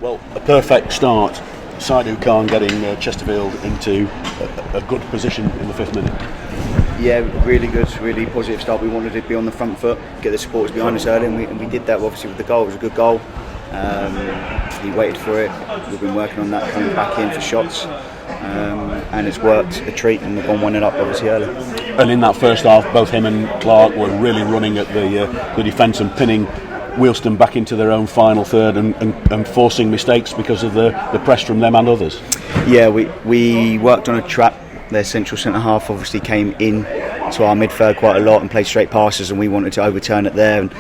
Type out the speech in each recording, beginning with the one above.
Well, a perfect start. Saidu Khan getting Chesterfield into a good position in the 5th minute. Yeah, really good, really positive start. We wanted to be on the front foot, get the supporters behind us early, and we did that obviously with the goal. It was a good goal. We waited for it. We've been working on that, coming back in for shots, and it's worked a treat, and we've gone 1-0 up obviously early. And in that first half, both him and Clark were really running at the defence and pinning Wealdstone back into their own final third and forcing mistakes because of the press from them and others. Yeah, we worked on a trap. Their central centre half obviously came in to our midfield quite a lot and played straight passes, and we wanted to overturn it there. And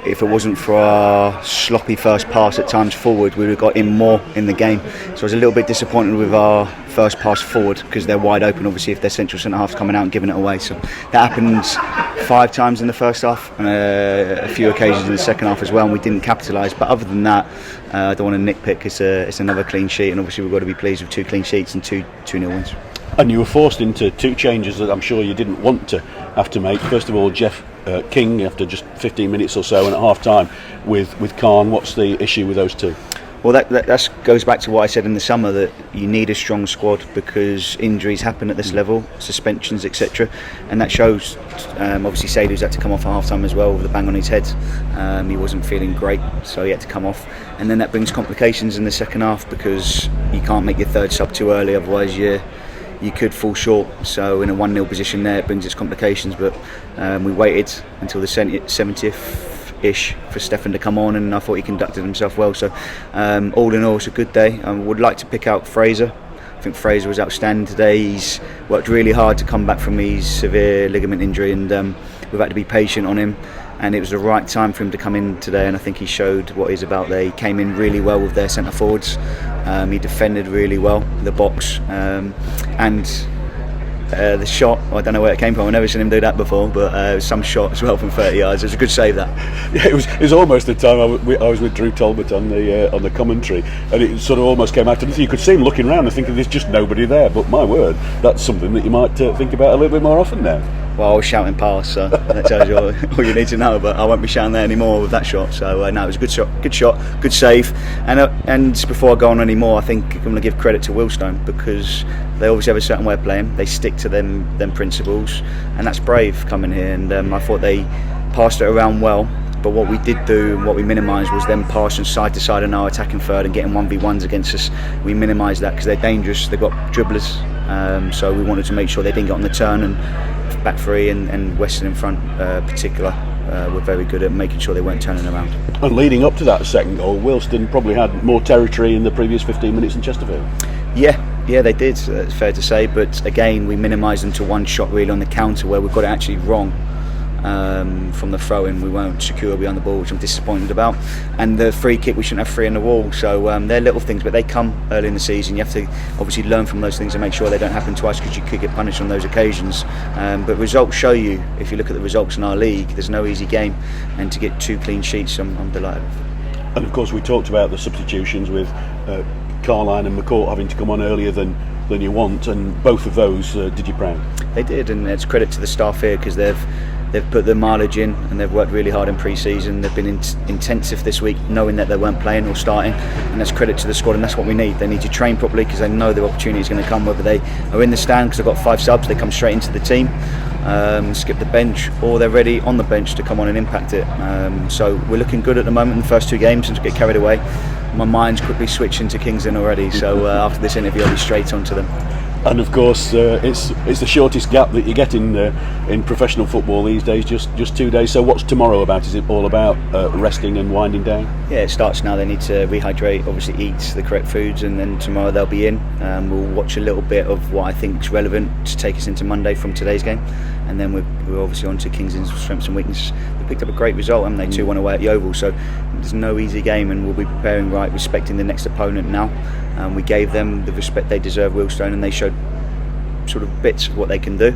if it wasn't for our sloppy first pass at times forward, we would have got in more in the game. So I was a little bit disappointed with our first pass forward because they're wide open obviously if their central centre half's coming out and giving it away. So that happened 5 times in the first half and a few occasions in the second half as well, and we didn't capitalise. But other than that, I don't want to nitpick. It's another clean sheet, and obviously we've got to be pleased with 2 clean sheets and 2-0 wins. And you were forced into 2 changes that I'm sure you didn't want to have to make. First of all, Jeff King after just 15 minutes or so, and at half time with Khan. What's the issue with those 2? Well, that goes back to what I said in the summer, that you need a strong squad because injuries happen at this level, suspensions, etc. And that shows. Obviously, Saidu's had to come off at half time as well with a bang on his head. He wasn't feeling great, so he had to come off. And then that brings complications in the second half because you can't make your 3rd sub too early, otherwise you could fall short. So in a 1-0 position there, it brings its complications. But we waited until the 70th-ish for Stefan to come on, and I thought he conducted himself well. So all in all, it's a good day. I would like to pick out Fraser. I think Fraser was outstanding today. He's worked really hard to come back from his severe ligament injury, and we've had to be patient on him. And it was the right time for him to come in today, and I think he showed what he's about there. He came in really well with their centre forwards. He defended really well the box, and the shot, I don't know where it came from. I've never seen him do that before, but it was some shot as well from 30 yards. It was a good save, that. Yeah, it was almost the time I was with Drew Talbot on the commentary, and it sort of almost came after. You could see him looking around and thinking there's just nobody there. But my word, that's something that you might think about a little bit more often now. Well, I was shouting past, so that tells you all you need to know. But I won't be shouting there anymore with that shot. So no, it was a good shot, good save. And before I go on any more, I think I'm going to give credit to Wealdstone because they obviously have a certain way of playing. They stick to them principles, and that's brave coming here. And I thought they passed it around well. But what we did do and what we minimised was them passing side to side in our attacking third and getting 1v1s against us. We minimised that because they're dangerous. They've got dribblers, so we wanted to make sure they didn't get on the turn. And back 3 and Weston in front particular were very good at making sure they weren't turning around. And leading up to that second goal, Wealdstone probably had more territory in the previous 15 minutes than Chesterfield. Yeah, they did, it's fair to say, but again we minimised them to 1 shot really on the counter where we got it actually wrong. From the throw-in, we weren't secure behind the ball, which I'm disappointed about. And the free kick, we shouldn't have 3 in the wall. So they're little things, but they come early in the season. You have to obviously learn from those things and make sure they don't happen twice because you could get punished on those occasions. But results show you, if you look at the results in our league, there's no easy game. And to get 2 clean sheets, I'm delighted. And of course, we talked about the substitutions with Carline and McCourt having to come on earlier than you want, and both of those did you proud? They did, and it's credit to the staff here because they've put the mileage in and they've worked really hard in pre-season. They've been intensive this week knowing that they weren't playing or starting, and that's credit to the squad, and that's what we need. They need to train properly because they know the opportunity is going to come, whether they are in the stand because they've got 5 subs, they come straight into the team, skip the bench, or they're ready on the bench to come on and impact it. So we're looking good at the moment in the first 2 games, and to get carried away, my mind's quickly switching to Kingston already, so after this interview I'll be straight onto them. And of course, it's the shortest gap that you get in professional football these days, just 2 days. So what's tomorrow about? Is it all about resting and winding down? Yeah, it starts now. They need to rehydrate, obviously eat the correct foods, and then tomorrow they'll be in. We'll watch a little bit of what I think is relevant to take us into Monday from today's game, and then we're obviously on to Kingston's strengths and weaknesses. They picked up a great result, haven't they? 2-1 away at the Oval, so there's no easy game, and we'll be preparing right, respecting the next opponent now. We gave them the respect they deserve, Wealdstone, and they showed sort of bits of what they can do.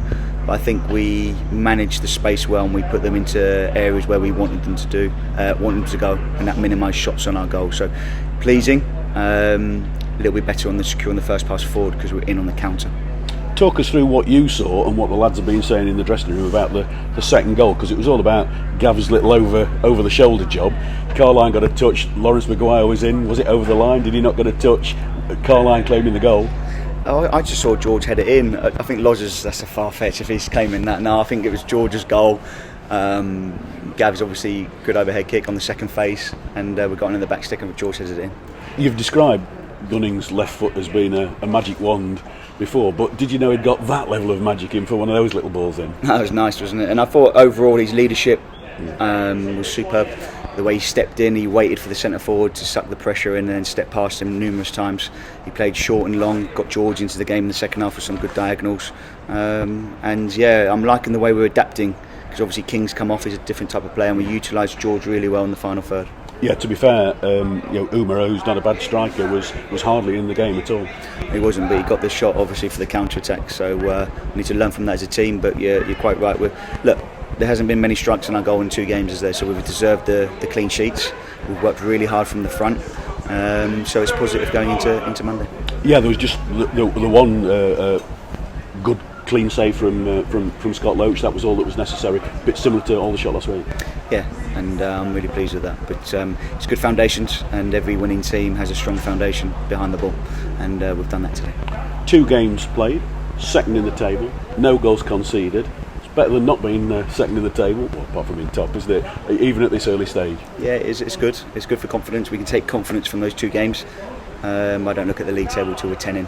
But I think we managed the space well, and we put them into areas where we wanted them to go, and that minimised shots on our goal. So pleasing, a little bit better on the secure on the first pass forward because we're in on the counter. talk us through what you saw and what the lads have been saying in the dressing room about the second goal, because it was all about Gav's little over the shoulder job. Carline got a touch, Lawrence Maguire was in, was it over the line, did he not get a touch? Carline claiming the goal. I just saw George head it in. I think Lodgers, that's a far fetch if he's claiming that. No, I think it was George's goal. Gav's obviously good overhead kick on the second face, and we got in the back stick and George headed it in. You've described Gunning's left foot as being a magic wand before, but did you know he'd got that level of magic in for one of those little balls in? That was nice, wasn't it? And I thought overall his leadership was superb. The way he stepped in, he waited for the centre forward to suck the pressure in and then stepped past him numerous times. He played short and long, got George into the game in the second half with some good diagonals. And yeah, I'm liking the way we're adapting, because obviously King's come off, he's a different type of player, and we utilised George really well in the final third. Yeah, to be fair, Umar, who's not a bad striker, was hardly in the game at all. He wasn't, but he got the shot obviously for the counter-attack, so we need to learn from that as a team. But yeah, you're quite right. Look, there hasn't been many strikes on our goal in 2 games, is there? So we've deserved the clean sheets. We've worked really hard from the front, so it's positive going into Monday. Yeah, there was just the one good clean save from Scott Loach. That was all that was necessary. A bit similar to all the shot last week. Yeah, and I'm really pleased with that. But it's good foundations, and every winning team has a strong foundation behind the ball, and we've done that today. 2 games played, second in the table, no goals conceded. It's better than not being second in the table, well, apart from being top, isn't it? Even at this early stage. Yeah, it's good. It's good for confidence. We can take confidence from those 2 games. I don't look at the league table till we're 10 in.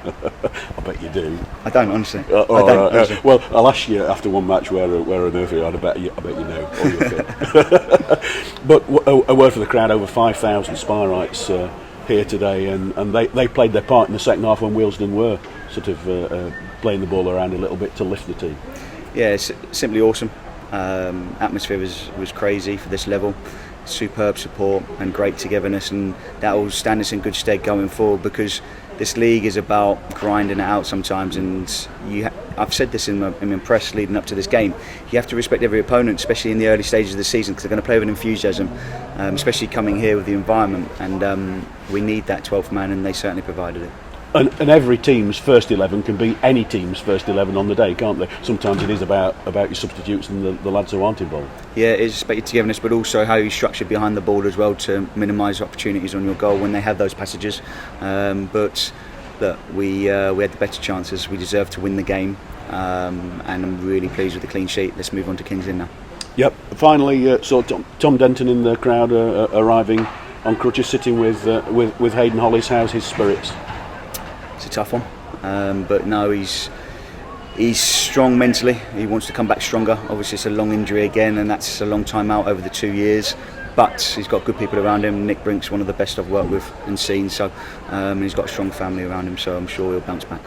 I bet you do. I don't, honestly. Honestly. Well, I'll ask you after one match where on earth you are. I bet you know. Or you'll fit. But a word for the crowd. Over 5,000 Spirites here today, and they played their part in the second half when Wealdstone were sort of playing the ball around a little bit to lift the team. Yeah, it's simply awesome. Atmosphere was crazy for this level. Superb support and great togetherness, and that will stand us in good stead going forward, because this league is about grinding it out sometimes, and I've said this in my press leading up to this game, you have to respect every opponent, especially in the early stages of the season, because they're going to play with enthusiasm, especially coming here with the environment, and we need that 12th man, and they certainly provided it. And every team's first 11 can be any team's first 11 on the day, can't they? Sometimes it is about your substitutes and the lads who aren't involved. Yeah, it is expected togetherness, but also how you structure behind the ball as well to minimise opportunities on your goal when they have those passages. But look, we had the better chances. We deserve to win the game, and I'm really pleased with the clean sheet. Let's move on to Kings Lynn now. Yep. Finally, saw Tom Denton in the crowd arriving on crutches, sitting with Hayden Hollis. How's his spirits? It's a tough one, but no, he's strong mentally. He wants to come back stronger. Obviously it's a long injury again, and that's a long time out over the 2 years, but he's got good people around him. Nick Brink's one of the best I've worked with and seen, so and he's got a strong family around him, so I'm sure he'll bounce back.